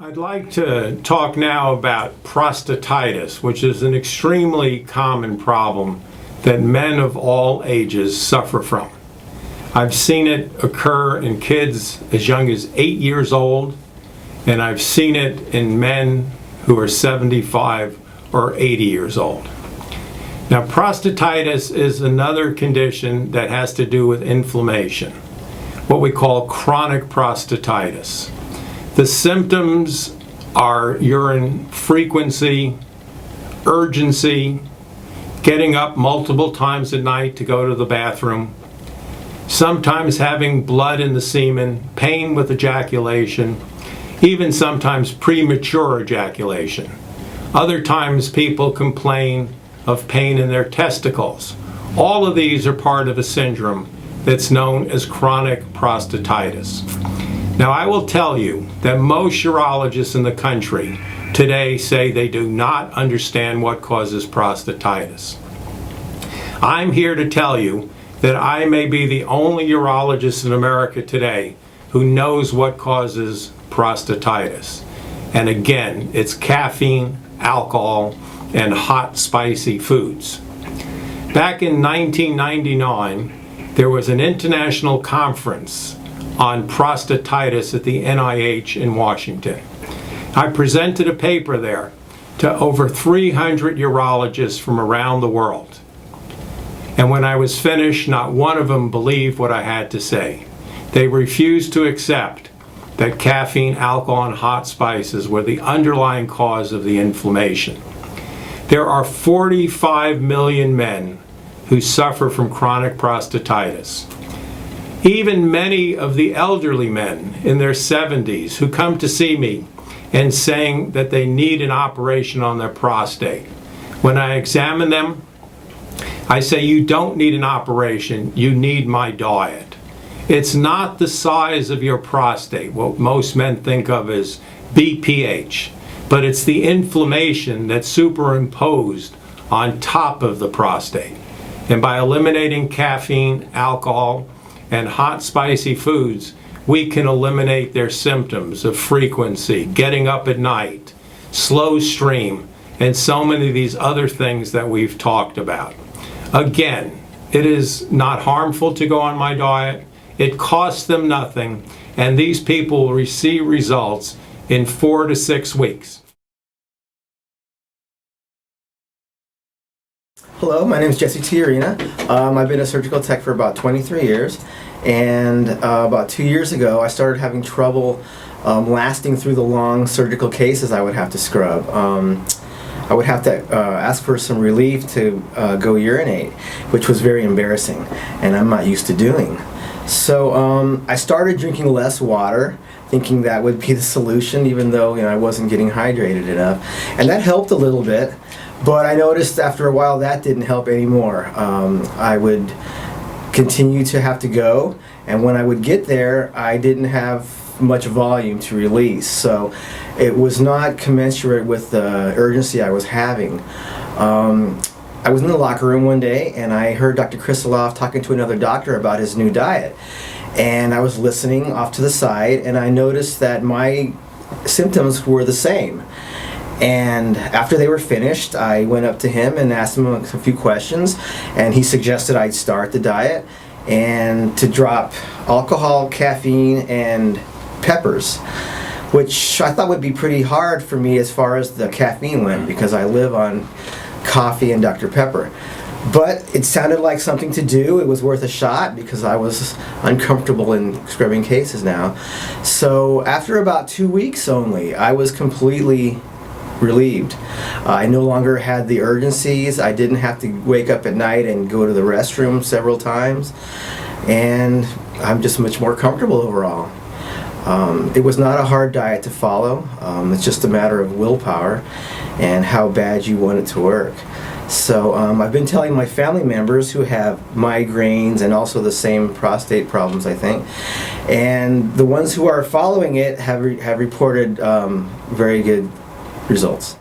I'd like to talk now about prostatitis, which is an extremely common problem that men of all ages suffer from. I've seen it occur in kids as young as 8 years old, and I've seen it in men who are 75 or 80 years old. Now, prostatitis is another condition that has to do with inflammation, what we call chronic prostatitis. The symptoms are urine frequency, urgency, getting up multiple times a night to go to the bathroom, sometimes having blood in the semen, pain with ejaculation, even sometimes premature ejaculation. Other times people complain of pain in their testicles. All of these are part of a syndrome that's known as chronic prostatitis. Now, I will tell you that most urologists in the country today say they do not understand what causes prostatitis. I'm here to tell you that I may be the only urologist in America today who knows what causes prostatitis. And again, it's caffeine, alcohol, and hot, spicy foods. Back in 1999, there was an international conference on prostatitis at the NIH in Washington. I presented a paper there to over 300 urologists from around the world. And when I was finished, not one of them believed what I had to say. They refused to accept that caffeine, alcohol, and hot spices were the underlying cause of the inflammation. There are 45 million men who suffer from chronic prostatitis. Even many of the elderly men in their 70s who come to see me and saying that they need an operation on their prostate. When I examine them, I say, you don't need an operation, you need my diet. It's not the size of your prostate, what most men think of as BPH, but it's the inflammation that's superimposed on top of the prostate. And by eliminating caffeine, alcohol, and hot, spicy foods, we can eliminate their symptoms of frequency, getting up at night, slow stream, and so many of these other things that we've talked about. Again, it is not harmful to go on my diet. It costs them nothing, and these people will receive results in 4 to 6 weeks. Hello, my name is Jesse Tiarina. I've been a surgical tech for about 23 years, and about 2 years ago I started having trouble lasting through the long surgical cases I would have to scrub. I would have to ask for some relief to go urinate, which was very embarrassing, and I'm not used to doing. So I started drinking less water, thinking that would be the solution, even though I wasn't getting hydrated enough, and that helped a little bit. But I noticed after a while that didn't help anymore. I would continue to have to go, and when I would get there, I didn't have much volume to release. So it was not commensurate with the urgency I was having. I was in the locker room one day, and I heard Dr. Krisiloff talking to another doctor about his new diet. And I was listening off to the side, and I noticed that my symptoms were the same. And after they were finished, I went up to him and asked him a few questions, and he suggested I'd start the diet and to drop alcohol, caffeine, and peppers, which I thought would be pretty hard for me as far as the caffeine went, because I live on coffee and Dr. Pepper. But it sounded like something to do. It was worth a shot because I was uncomfortable in scrubbing cases now. So after about 2 weeks only, I was completely relieved. I no longer had the urgencies. I didn't have to wake up at night and go to the restroom several times, and I'm just much more comfortable overall. It was not a hard diet to follow. It's just a matter of willpower and how bad you want it to work. So I've been telling my family members who have migraines and also the same prostate problems, I think, and the ones who are following it have reported very good results.